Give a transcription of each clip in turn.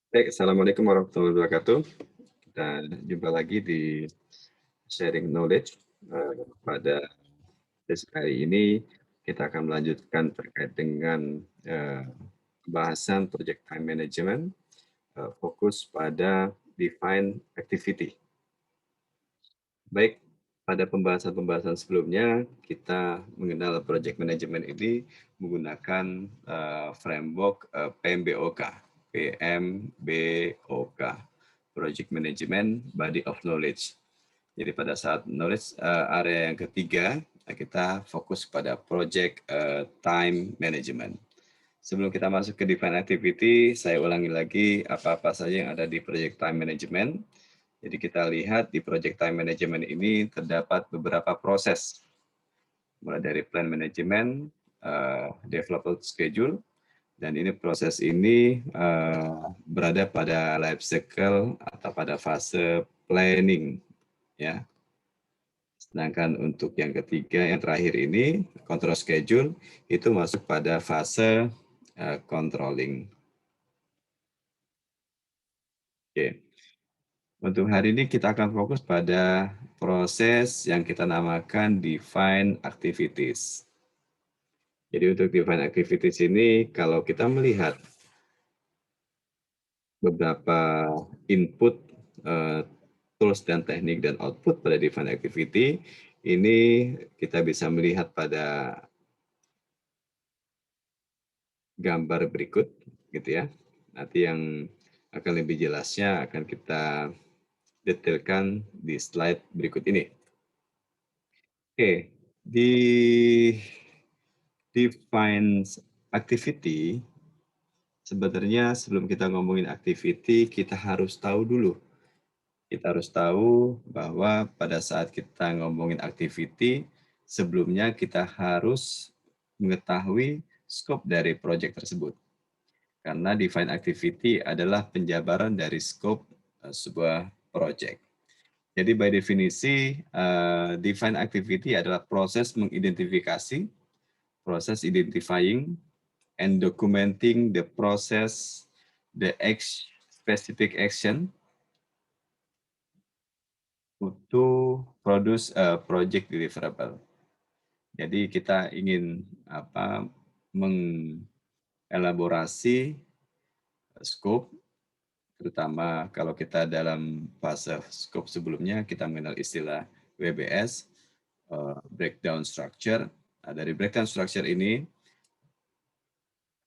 Baik, Assalamualaikum warahmatullahi wabarakatuh. Kita jumpa lagi di sharing knowledge. Pada sesi kali ini kita akan melanjutkan terkait dengan pembahasan project time management, fokus pada define activity. Baik, pada pembahasan-pembahasan sebelumnya kita mengenal project management ini menggunakan framework PMBOK, PMBOK, Project Management Body of Knowledge. Jadi pada saat knowledge area yang ketiga, kita fokus pada project time management. Sebelum kita masuk ke define activity, saya ulangi lagi apa-apa saja yang ada di project time management. Jadi kita lihat di project time management ini terdapat beberapa proses, mulai dari plan management, development schedule, dan ini proses ini berada pada life cycle atau pada fase planning, ya. Sedangkan untuk yang ketiga, yang terakhir ini, control schedule, itu masuk pada fase controlling. Oke. Untuk hari ini kita akan fokus pada proses yang kita namakan define activities. Jadi untuk define activities ini, kalau kita melihat beberapa input, tools dan teknik dan output pada define activity, ini kita bisa melihat pada gambar berikut, gitu ya. Nanti yang akan lebih jelasnya akan kita detailkan di slide berikut ini. Oke, di define activity, sebenarnya sebelum kita ngomongin activity, kita harus tahu dulu. Kita harus tahu bahwa pada saat kita ngomongin activity, sebelumnya kita harus mengetahui scope dari project tersebut. Karena define activity adalah penjabaran dari scope sebuah project. Jadi by definisi, define activity adalah proses mengidentifikasi, proses identifying, and documenting the process, the specific action to produce a project deliverable. Jadi kita ingin mengelaborasi scope, terutama kalau kita dalam fase scope sebelumnya kita mengenal istilah WBS, breakdown structure. Nah, dari breakdown structure ini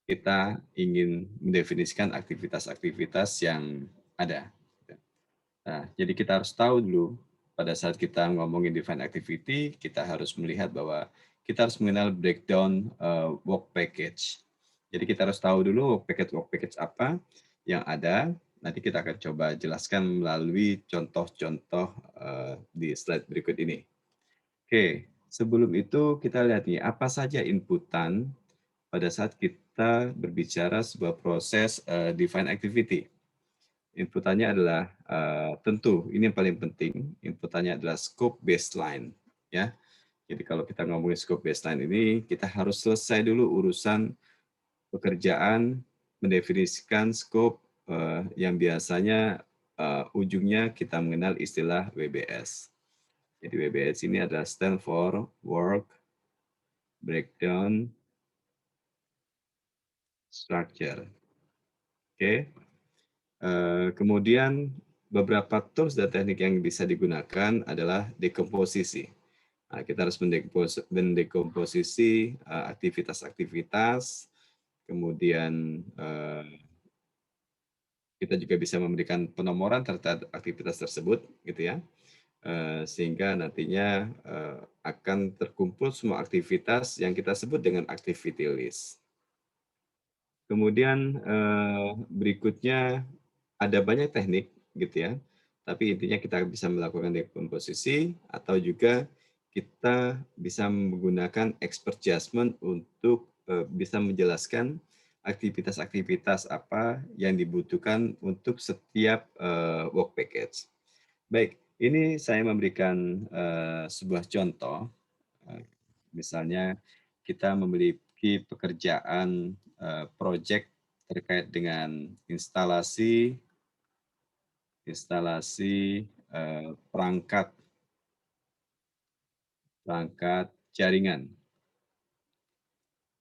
kita ingin mendefinisikan aktivitas-aktivitas yang ada. Nah, jadi kita harus tahu dulu pada saat kita ngomongin define activity, kita harus melihat bahwa kita harus mengenal breakdown work package. Jadi kita harus tahu dulu work package apa yang ada. Nanti kita akan coba jelaskan melalui contoh-contoh di slide berikut ini. Oke, sebelum itu kita lihat nih, apa saja inputan pada saat kita berbicara sebuah proses define activity. Inputannya adalah tentu ini yang paling penting, inputannya adalah scope baseline, ya. Jadi kalau kita ngomongin scope baseline ini, kita harus selesai dulu urusan pekerjaan mendefinisikan scope yang biasanya ujungnya kita mengenal istilah WBS. Jadi WBS ini adalah stand for Work Breakdown Structure. Oke. Kemudian beberapa tools dan teknik yang bisa digunakan adalah dekomposisi. Nah, kita harus mendekomposisi aktivitas-aktivitas, kemudian kita juga bisa memberikan penomoran terhadap aktivitas tersebut, gitu ya, sehingga nantinya akan terkumpul semua aktivitas yang kita sebut dengan activity list. Kemudian berikutnya ada banyak teknik gitu ya, tapi intinya kita bisa melakukan dekomposisi atau juga kita bisa menggunakan expert judgment untuk bisa menjelaskan aktivitas-aktivitas apa yang dibutuhkan untuk setiap work package. Baik, ini saya memberikan sebuah contoh. Misalnya kita memiliki pekerjaan project terkait dengan instalasi instalasi, perangkat perangkat jaringan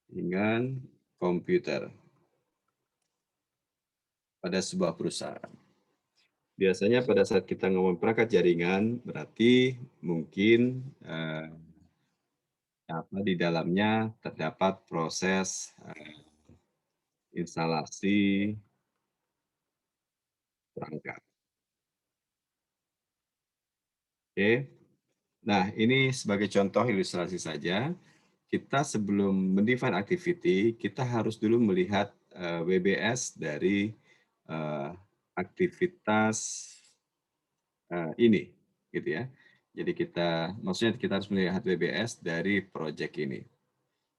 dengan komputer pada sebuah perusahaan. Biasanya pada saat kita ngomong perangkat jaringan, berarti mungkin, di dalamnya terdapat proses, instalasi perangkat, oke. Nah, ini sebagai contoh ilustrasi saja, kita sebelum mendefine activity, kita harus dulu melihat, WBS dari, eee, aktivitas, ini, gitu ya. Jadi maksudnya kita harus melihat WBS dari project ini.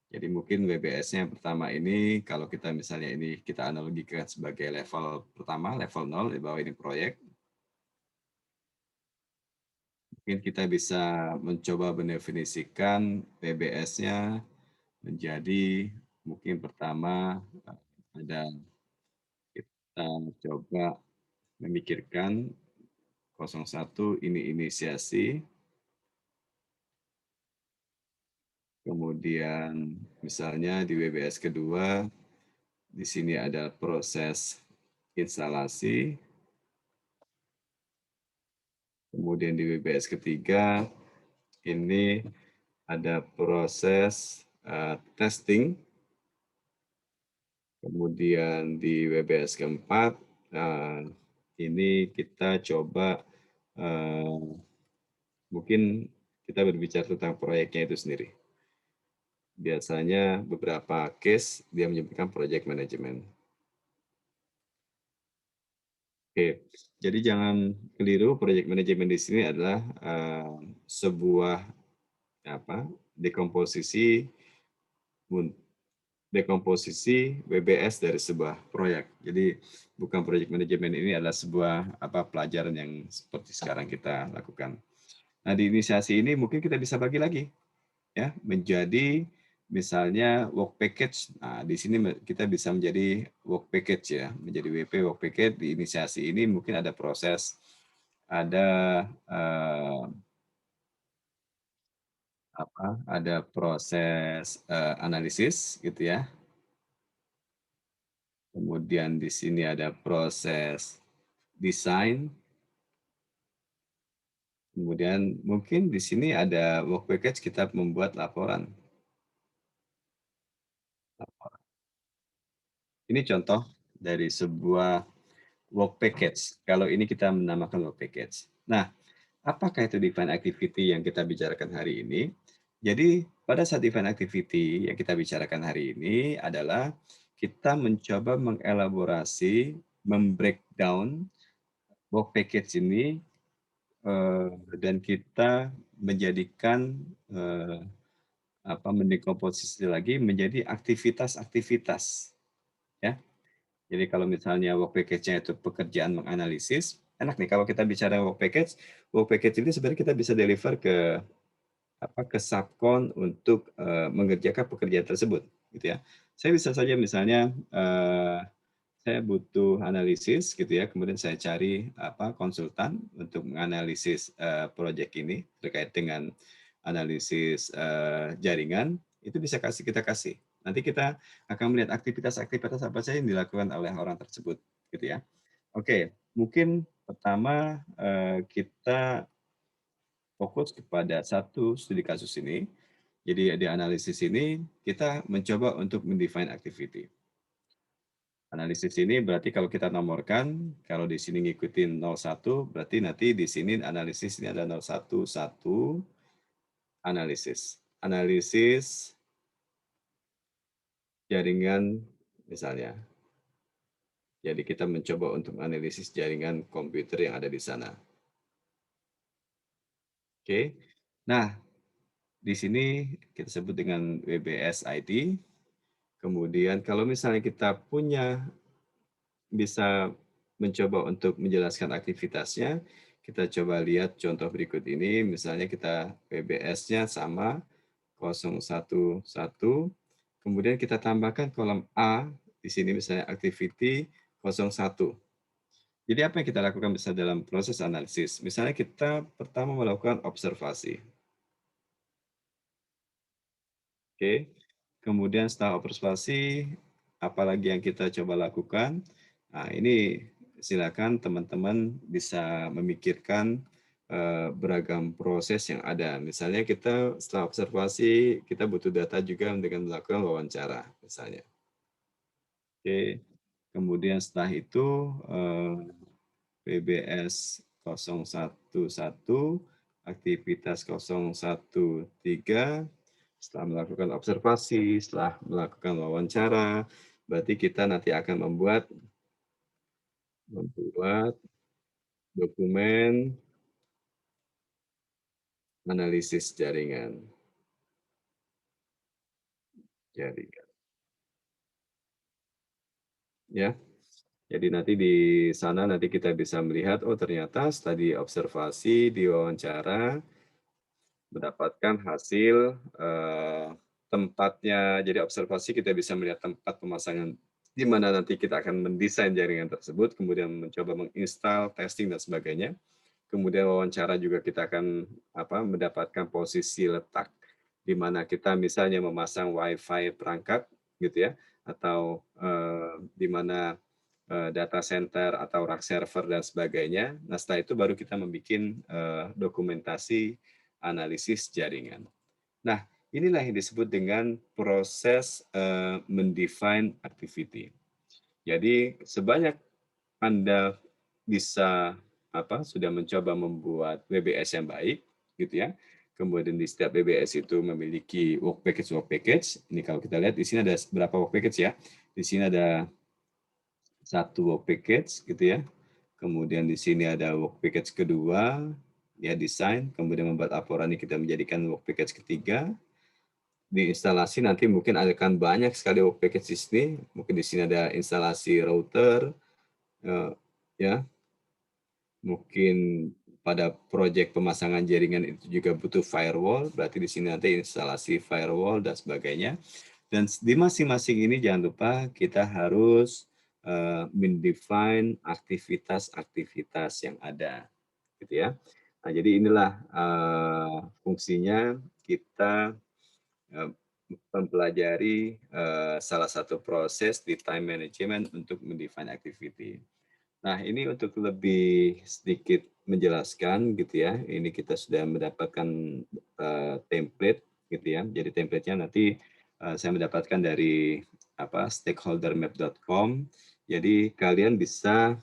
Jadi mungkin WBS-nya yang pertama ini, kalau kita misalnya ini kita analogikan sebagai level pertama, level 0, di bawah ini proyek, mungkin kita bisa mencoba mendefinisikan WBS-nya menjadi mungkin pertama, ada kita coba memikirkan 01 ini inisiasi, kemudian misalnya di WBS kedua, di sini ada proses instalasi, kemudian di WBS ketiga, ini ada proses, testing, kemudian di WBS keempat, ini kita coba, eee, mungkin kita berbicara tentang proyeknya itu sendiri. Biasanya beberapa case dia menyebutkan project management. Oke, jadi jangan keliru project management di sini adalah, sebuah dekomposisi dekomposisi WBS dari sebuah proyek. Jadi bukan project management ini adalah sebuah pelajaran yang seperti sekarang kita lakukan. Nah, di inisiasi ini mungkin kita bisa bagi lagi ya menjadi misalnya work package. Nah, di sini kita bisa menjadi work package ya, menjadi WP work package di inisiasi ini mungkin ada proses, ada ada proses analisis gitu ya. Kemudian di sini ada proses desain, kemudian mungkin di sini ada work package kita membuat laporan. Ini contoh dari sebuah work package. Kalau ini kita menamakan work package. Nah, apakah itu define activity yang kita bicarakan hari ini? Jadi, pada saat define activity yang kita bicarakan hari ini adalah kita mencoba mengelaborasi, membreakdown work package ini, dan kita menjadikan, mendekomposisi lagi menjadi aktivitas-aktivitas, ya. Jadi kalau misalnya work package-nya itu pekerjaan menganalisis, enak nih kalau kita bicara work package ini sebenarnya kita bisa deliver ke subcon untuk, mengerjakan pekerjaan tersebut, gitu ya. Saya bisa saja misalnya, saya butuh analisis gitu ya, kemudian saya cari konsultan untuk menganalisis, project ini terkait dengan analisis, jaringan, itu bisa kita kasih. Nanti kita akan melihat aktivitas-aktivitas apa saja yang dilakukan oleh orang tersebut, gitu ya. Oke, mungkin pertama, kita fokus kepada satu studi kasus ini. Jadi di analisis ini kita mencoba untuk mendefine activity. Analisis ini berarti kalau kita nomorkan, kalau di sini ngikutin 01, berarti nanti di sini analisis ini ada 011 analisis. Analisis jaringan misalnya. Jadi kita mencoba untuk analisis jaringan komputer yang ada di sana. Oke. Nah, di sini kita sebut dengan WBS ID. Kemudian kalau misalnya kita bisa mencoba untuk menjelaskan aktivitasnya, kita coba lihat contoh berikut ini, misalnya kita PBS-nya sama 011, kemudian kita tambahkan kolom A Di sini misalnya activity 01. Jadi apa yang kita lakukan bisa dalam proses analisis? Misalnya kita pertama melakukan observasi, oke. Kemudian setelah observasi, apalagi yang kita coba lakukan? Nah, ini silakan teman-teman bisa memikirkan beragam proses yang ada. Misalnya kita setelah observasi, kita butuh data juga dengan melakukan wawancara, misalnya. Oke. Kemudian setelah itu PBS 011, aktivitas 013, setelah melakukan observasi, setelah melakukan wawancara, berarti kita nanti akan membuat dokumen analisis jaringan, ya. Jadi nanti di sana nanti kita bisa melihat, oh ternyata studi observasi, diwawancara, mendapatkan hasil, tempatnya. Jadi observasi kita bisa melihat tempat pemasangan di mana nanti kita akan mendesain jaringan tersebut, kemudian mencoba menginstal, testing, dan sebagainya. Kemudian wawancara juga kita akan mendapatkan posisi letak di mana kita misalnya memasang WiFi perangkat gitu ya, atau di mana data center atau rack server dan sebagainya. Nah, setelah itu baru kita membuat dokumentasi analisis jaringan. Nah, inilah yang disebut dengan proses mendefine activity. Jadi sebanyak Anda bisa sudah mencoba membuat WBS yang baik, gitu ya. Kemudian di setiap WBS itu memiliki work package. Ini kalau kita lihat di sini ada berapa work package ya. Di sini ada satu work package gitu ya. Kemudian di sini ada work package kedua, ya desain, kemudian membuat laporan ini kita menjadikan work package ketiga. Di instalasi nanti mungkin akan banyak sekali work package di sini. Mungkin di sini ada instalasi router, ya. Mungkin pada proyek pemasangan jaringan itu juga butuh firewall, berarti di sini nanti instalasi firewall dan sebagainya. Dan di masing-masing ini jangan lupa kita harus mendefine aktivitas-aktivitas yang ada, gitu ya. Nah, jadi inilah fungsinya kita eh, mempelajari salah satu proses di time management untuk mendefine activity. Nah, ini untuk lebih sedikit menjelaskan gitu ya. Ini kita sudah mendapatkan template gitu ya. Jadi template-nya nanti saya mendapatkan dari stakeholdermap.com. Jadi kalian bisa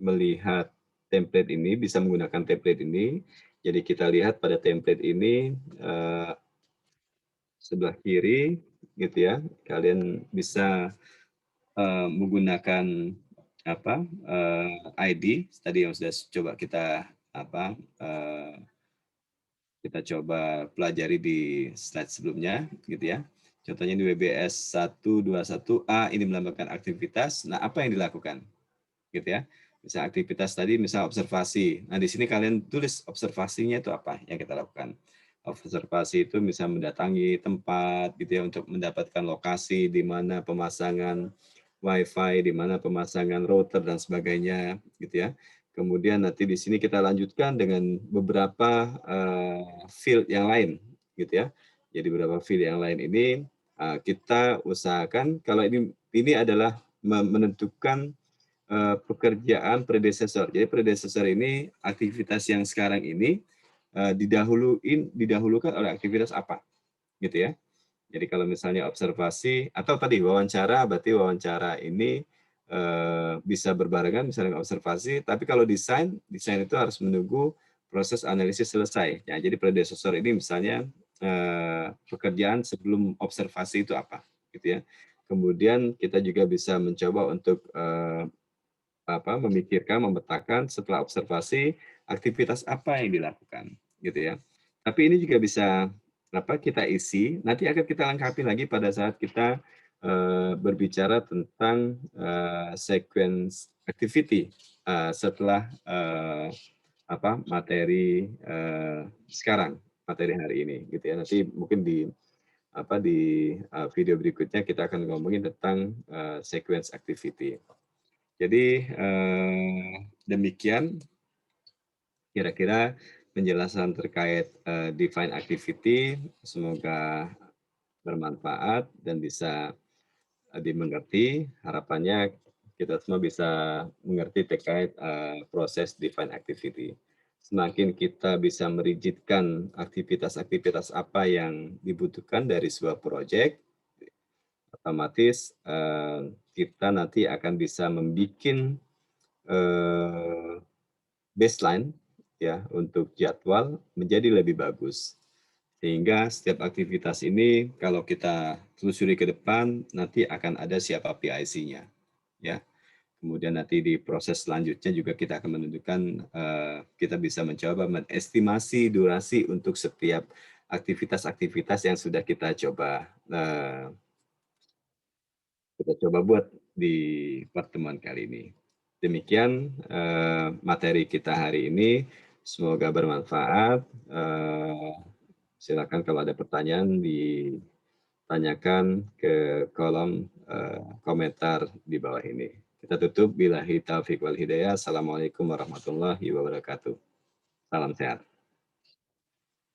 melihat template ini, bisa menggunakan template ini. Jadi kita lihat pada template ini sebelah kiri gitu ya. Kalian bisa menggunakan ID tadi yang sudah coba apa uh, kita coba pelajari di slide sebelumnya gitu ya. Contohnya di WBS 121A ini melambangkan aktivitas. Nah, apa yang dilakukan? Gitu ya. Misal aktivitas tadi misal observasi. Nah, di sini kalian tulis observasinya itu apa yang kita lakukan. Observasi itu bisa mendatangi tempat gitu ya untuk mendapatkan lokasi di mana pemasangan WiFi, di mana pemasangan router dan sebagainya gitu ya. Kemudian nanti di sini kita lanjutkan dengan beberapa field yang lain gitu ya. Jadi beberapa field yang lain ini kita usahakan kalau ini adalah menentukan pekerjaan predecessor. Jadi predecessor ini aktivitas yang sekarang ini didahulukan oleh aktivitas apa, gitu ya. Jadi kalau misalnya observasi atau tadi wawancara, berarti wawancara ini bisa berbarengan misalnya observasi. Tapi kalau desain itu harus menunggu proses analisis selesai. Ya, jadi predecessor ini misalnya pekerjaan sebelum observasi itu apa, gitu ya. Kemudian kita juga bisa mencoba untuk memikirkan, memetakan setelah observasi aktivitas apa yang dilakukan, gitu ya. Tapi ini juga bisa kita isi, nanti akan kita lengkapi lagi pada saat kita berbicara tentang sequence activity setelah materi sekarang, materi hari ini, gitu ya. Nanti mungkin di video berikutnya kita akan ngomongin tentang sequence activity. Jadi demikian kira-kira penjelasan terkait define activity. Semoga bermanfaat dan bisa dimengerti. Harapannya kita semua bisa mengerti terkait proses define activity. Semakin kita bisa merijitkan aktivitas-aktivitas apa yang dibutuhkan dari sebuah proyek, otomatis kita nanti akan bisa membuat baseline ya untuk jadwal menjadi lebih bagus. Sehingga setiap aktivitas ini kalau kita telusuri ke depan nanti akan ada siapa PIC-nya ya. Kemudian nanti di proses selanjutnya juga kita akan menentukan kita bisa mencoba mengestimasi durasi untuk setiap aktivitas-aktivitas yang sudah kita coba buat di pertemuan kali ini. Demikian materi kita hari ini. Semoga bermanfaat. Silakan kalau ada pertanyaan ditanyakan ke kolom komentar di bawah ini. Kita tutup billahi taufiq wal hidayah. Assalamualaikum warahmatullahi wabarakatuh. Salam sehat.